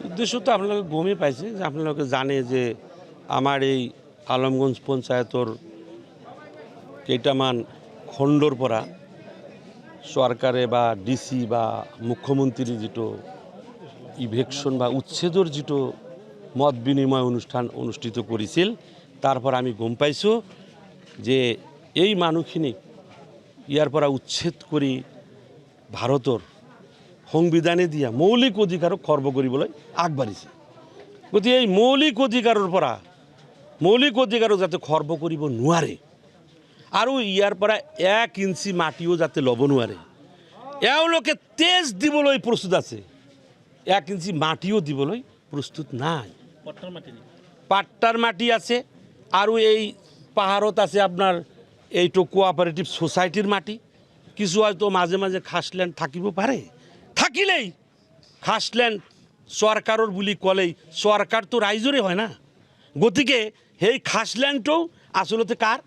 উদ্দেশ্য তো আপনাকে গমই পাইছে যে আপনাকে জানে যে আমাৰ এই আলমগঞ্জ পঞ্চায়েতৰ কেইটামান খণ্ডৰ পৰা সরকারে বা ডিসি বা মুখ্যমন্ত্রী যেটো ইভেকশন বা উচ্ছেদর যেটো মত বিনিময় অনুষ্ঠান অনুষ্ঠিত করেছিল তারপর আমি গম পাইছো যে এই মানুহখিনি ইয়ার পৰা উচ্ছেদ কৰি ভাৰতৰ সংবিধানে দিয়া মৌলিক অধিকাৰক খৰ্ব কৰিবলৈ আগবাঢ়িছে গতিকে এই মৌলিক অধিকাৰৰ পৰা মৌলিক অধিকাৰক যাতে খৰ্ব কৰিব নোৱাৰে আৰু ইয়াৰ পৰা 1 ইঞ্চি মাটিও যাতে ল'ব নোৱাৰে এওঁলোকে তেজ দিবলৈ প্ৰস্তুত আছে 1 ইঞ্চি মাটিও দিবলৈ প্ৰস্তুত নাই পাট্টাৰ মাটি আছে আৰু এই পাহাৰত আছে আপোনাৰ এইটো কোঅপাৰেটিভ সোসাইটিৰ মাটি কিছু হয়তো মাজে মাজে খাসল্যান্ড থাকিব পাৰে থাকিলেই খাসল্যান্ড সরকারের বুলি কলেই সরকার তো রাইজরে হয় না গতিকে সেই খাসল্যান্ডও আসলতে কার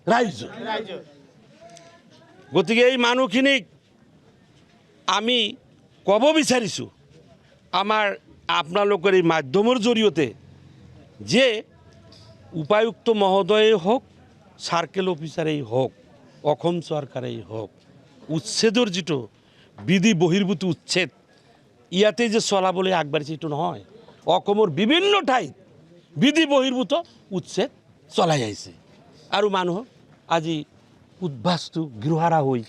রাইজ গতিকে এই মানুহখিনিক আমি কব বিচাৰিছোঁ আমাৰ আপোনালোকৰ এই মাধ্যমৰ জৰিয়তে যে উপায়ুক্ত মহোদয়েই হোক সাৰ্কেল অফিসাৰেই হোক অসম সৰকাৰেই হোক উচ্ছেদৰ যেটো বিধি বহিৰ্ভূত উচ্ছেদ ইয়াতে যে চলাবলৈ আগবাঢ়িছে এইটো নহয় অসমৰ বিভিন্ন ঠাইত বিধি বহিৰ্ভূত উচ্ছেদ চলাই আহিছে আৰু মানুহ আজি উদ্বাস্তু গৃহাৰা হৈ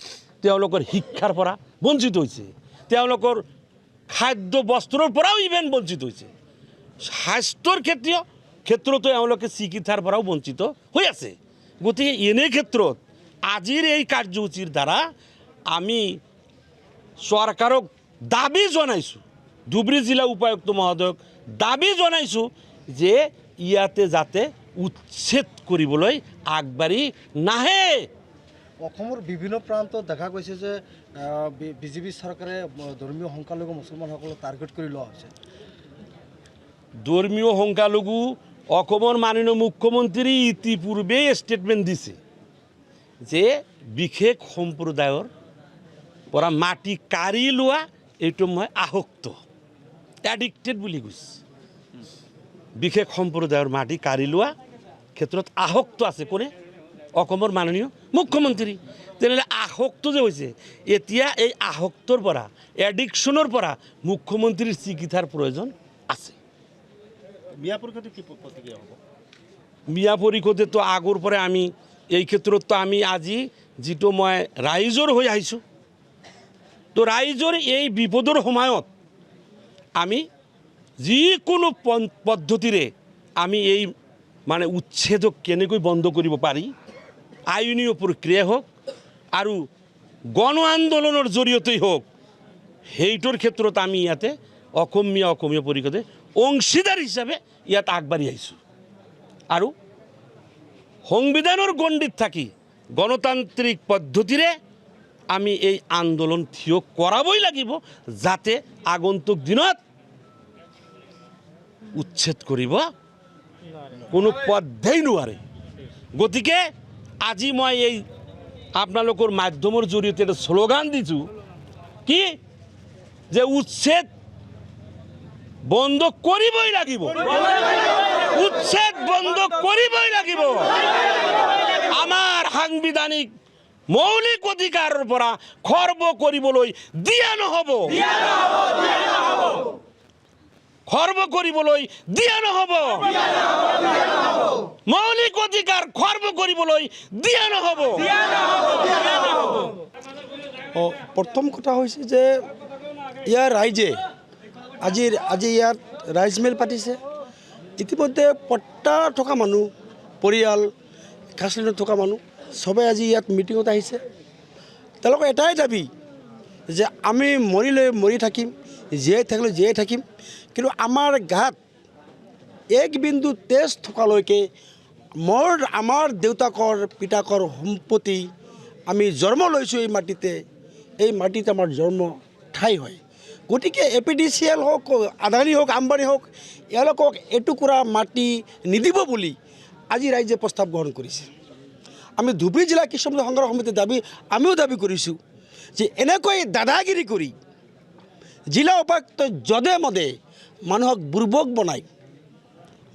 তেওঁলোকৰ শিক্ষাৰ পৰা বঞ্চিত হৈছে তেওঁলোকৰ খাদ্য বস্ত্ৰৰ পৰাও ইভেন বঞ্চিত হৈছে স্বাস্থ্যৰ ক্ষেত্ৰতো এওঁলোকে চিকিৎসাৰ পৰাও বঞ্চিত হৈ আছে গতিকে এনে ক্ষেত্ৰত আজিৰ এই কাৰ্যসূচীৰ দ্বাৰা আমি সৰকাৰক দাবি জনাইছোঁ ধুবুৰী জিলা উপায়ুক্ত মহোদয়ক দাবি জনাইছোঁ যে ইয়াতে যাতে উচ্ছেদ কৰিবলৈ আগবাঢ়ি নাহে অসমৰ বিভিন্ন প্ৰান্তত দেখা গৈছে যে বিজেপি চৰকাৰে ধৰ্মীয় সংখ্যালঘু মুছলমানসকলক টাৰ্গেট কৰি লোৱা হৈছে ধৰ্মীয় সংখ্যালঘু অসমৰ মাননীয় মুখ্যমন্ত্ৰী ইতিপূৰ্বে স্টেটমেন্ট দিছে যে বিশেষ সম্প্ৰদায়ৰ পৰা মাটি কাঢ়ি লোৱা এইটো মই আসক্ত এডিক্টেড বুলি কৈছে বিশেষ সম্প্ৰদায়ৰ মাটি কাঢ়ি লোৱা ক্ষেত্ৰত আসক্ত আছে কোনে অসমৰ মাননীয় মুখ্যমন্ত্ৰী তেনেহ'লে আসক্ত যে হৈছে এতিয়া এই আসক্তৰ পৰা এডিকশ্যনৰ পৰা মুখ্যমন্ত্ৰীৰ চিকিৎসাৰ প্ৰয়োজন আছে মিয়া পৰিষদে কি প্ৰতিক্ৰিয়া হ'ব মিয়া পৰিষদে তো আগৰ পৰা আমি এই ক্ষেত্ৰত তো আমি আজি যেটো মই ৰাইজৰ হৈ আহিছোঁ তো ৰাইজৰ এই বিপদৰ সময়ত আমি যিকোনো পদ্ধতিৰে আমি এই মানে উচ্ছেদক কেনেকৈ বন্ধ কৰিব পাৰি আইনীয় প্ৰক্ৰিয়া হোক আৰু গণ আন্দোলনৰ জৰিয়তেই হোক সেইটোৰ ক্ষেত্ৰত আমি ইয়াতে অসমীয়া পৰিষদে অংশীদাৰ হিসাবে ইয়াত আগবাঢ়ি আহিছোঁ আৰু সংবিধানৰ গণ্ডিত থাকি গণতান্ত্ৰিক পদ্ধতিৰে আমি এই আন্দোলন থিয় কৰাবই লাগিব যাতে আগন্তুক দিনত উচ্ছেদ কৰিব কোনো পদ্ধেই নোৱাৰে গতিকে আজি মই এই আপোনালোকৰ মাধ্যমৰ জৰিয়তে এটা স্লোগান দিছোঁ কি যে উচ্ছেদ বন্ধ কৰিবই লাগিব উচ্ছেদ বন্ধ কৰিবই লাগিব আমাৰ সাংবিধানিক মৌলিক অধিকাৰৰ পৰা খৰ্ব কৰিবলৈ দিয়া নহ'ব খৰ্ব কৰিবলৈ দিয়া নহ'ব মৌলিক অধিকাৰ খৰ্ব কৰিবলৈ দিয়া নহ'ব প্ৰথম কথা হৈছে যে ইয়াৰ ৰাইজে আজি ইয়াত ৰাইজমেল পাতিছে ইতিমধ্যে পট্টা থকা মানুহ পৰিয়াল খাছলেণ্ডত থকা মানুহ সবে আজি ইয়াত মিটিঙত আহিছে তেওঁলোকৰ এটাই দাবী যে আমি মৰিলে মৰি থাকিম জীয়াই থাকিলে জীয়াই থাকিম কিন্তু আমাৰ গাত এক বিন্দু তেজ থকালৈকে আমাৰ দেউতাকৰ পিতাকৰ সম্পত্তি আমি জন্ম লৈছোঁ এই মাটিতে আমাৰ জন্ম ঠাই হয় গতিকে APDCL হোক আদানী হোক আম্বানী হোক এওঁলোকক এটুকুৰা মাটি নিদিব বুলি আজি ৰাইজে প্ৰস্তাৱ গ্ৰহণ কৰিছে আমি ধুবুৰী জিলা কৃষক সংগ্ৰহ সমিতিৰ আমিও দাবী কৰিছোঁ যে এনেকৈ দাদাগিৰি কৰি জিলা উপায়ুক্ত যধে মধে মানুহক বুৰ্বক বনাই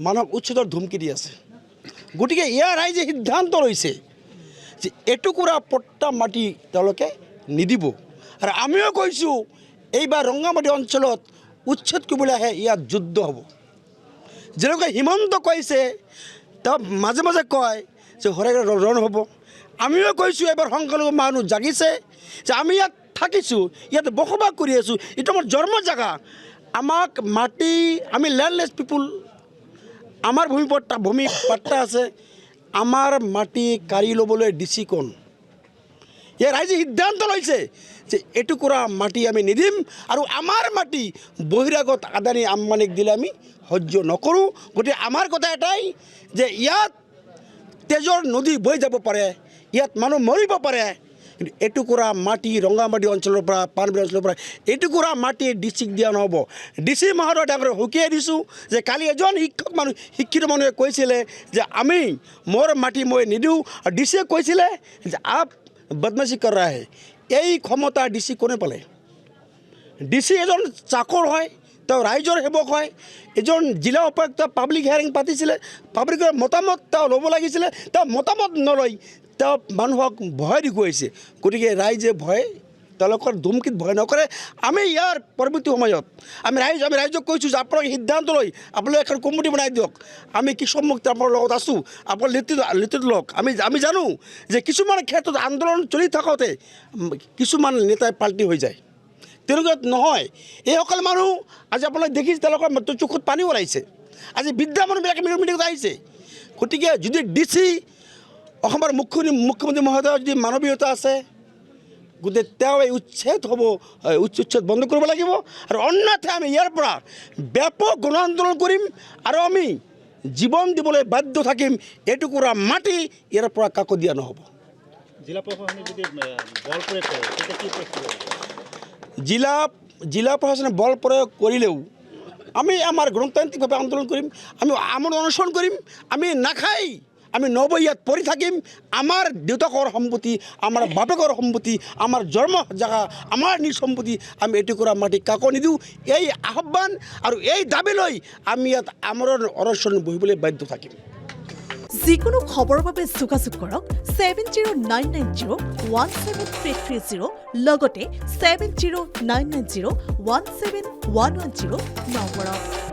মানুহক উচ্ছেদৰ ধুমকি দি আছে। গতিকে ইয়াৰ ৰাইজে সিদ্ধান্ত লৈছে যে এটুকুৰা পট্টা মাটি তেওঁলোকে নিদিব। আৰু আমিও কৈছোঁ এইবাৰ ৰংগামাটি অঞ্চলত উচ্ছেদ কৰিবলৈ আহে ইয়াত যুদ্ধ হ'ব। যেনেকৈ হিমন্ত কৈছে তেওঁ মাজে মাজে কয় যে হৰেগৰ ৰণ হ'ব। আমিও কৈছোঁ এবাৰ সংখ্যালঘু মানুহ জাগিছে যে আমি ইয়াত থাকিছোঁ, ইয়াত বসবাস কৰি আছোঁ, এইটো আমাৰ জন্ম জেগা। আমাক মাটি আমি লেণ্ডলেছ পিপুল, আমাৰ ভূমি পাট্টা আছে, আমাৰ মাটি কাঢ়ি ল'বলৈ ডিচি কোন? ইয়াৰ ৰাইজে সিদ্ধান্ত লৈছে যে এটুকুৰা মাটি আমি নিদিম আৰু আমাৰ মাটি বহিৰাগত আদানী আম্বানীক দিলে আমি সহ্য নকৰোঁ। গতিকে আমাৰ কথা এটাই যে ইয়াত তেজৰ নদী বৈ যাব পাৰে, ইয়াত মানুহ মৰিব পাৰে, কিন্তু এটুকুৰা মাটি ৰংগামাটি অঞ্চলৰ পৰা পানবিল অঞ্চলৰ পৰা এটুকুৰা মাটি ডিচিক দিয়া নহ'ব। ডিচি মহোদয় ডাঙৰ সকীয়াই দিছোঁ যে কালি এজন শিক্ষিত মানুহে কৈছিলে যে আমি মোৰ মাটি মই নিদিওঁ, আৰু ডিচিয়ে কৈছিলে যে আপ বদমাচি কৰ ৰা হে। এই ক্ষমতা ডিচি কোনে পালে? ডিচি এজন চাকৰ হয়, তেওঁ ৰাইজৰ সেৱক হয়। এজন জিলা উপায়ুক্ত পাব্লিক হিয়াৰিং পাতিছিলে, পাব্লিকৰ মতামত তেওঁ ল'ব লাগিছিলে, তেওঁ মতামত নলয়, তেওঁ মানুহক ভয় দেখুৱাইছে। গতিকে ৰাইজে ভয় তেওঁলোকৰ ধুমকিত ভয় নকৰে। আমি ইয়াৰ পৰৱৰ্তী সময়ত আমি ৰাইজক কৈছোঁ যে আপোনালোকে সিদ্ধান্ত লৈ আপোনালোকে এখন কমিটি বনাই দিয়ক। আমি কৃষক মুক্তি আপোনালোকৰ লগত আছোঁ, আপোনালোকে নেতৃত্ব লওক। আমি জানো যে কিছুমান ক্ষেত্ৰত আন্দোলন চলি থাকোঁতে কিছুমান নেতাই পাল্টি হৈ যায়, তেনেকুৱা নহয়। এইসকল মানুহ আজি আপোনালোকে দেখিছে তেওঁলোকৰ চকুত পানী ওলাইছে। আজি বৃদ্ধা মানুহবিলাকে মিটিঙত আহিছে। গতিকে যদি ডিচি অসমৰ মুখ্যমন্ত্ৰী মহোদয়ৰ যদি মানৱীয়তা আছে, গতিকে তেওঁ এই উচ্ছেদ বন্ধ কৰিব লাগিব। আৰু অন্যথা আমি ইয়াৰ পৰা ব্যাপক গণ আন্দোলন কৰিম আৰু আমি জীৱন দিবলৈ বাধ্য থাকিম। এটুকুৰা মাটি ইয়াৰ পৰা কাকো দিয়া নহ'ব। জিলা প্ৰশাসনে যদি বল প্ৰয়োগ কৰে তেতিয়া কি প্ৰস্তুত হ'ব? জিলা প্ৰশাসনে বল প্ৰয়োগ কৰিলেও আমি আমাৰ গণতান্ত্ৰিকভাৱে আন্দোলন কৰিম, আমি আমৰণ অনশন কৰিম। আমি নাখাই আমি নব ইয়াত পৰি থাকিম। আমাৰ দেউতাকৰ সম্পত্তি, আমাৰ বাপেকৰ সম্পত্তি, আমাৰ জন্ম জেগা, আমাৰ নিজ সম্পত্তি, আমি এটুকুৰা মাটি কাকো নিদিওঁ। এই আহ্বান আৰু এই দাবী লৈ আমি ইয়াত আমৰণ অনশন বহিবলৈ বাধ্য থাকিম। যিকোনো খবৰৰ বাবে যোগাযোগ কৰক 7099017330 লগতে 7099017110 নম্বৰত।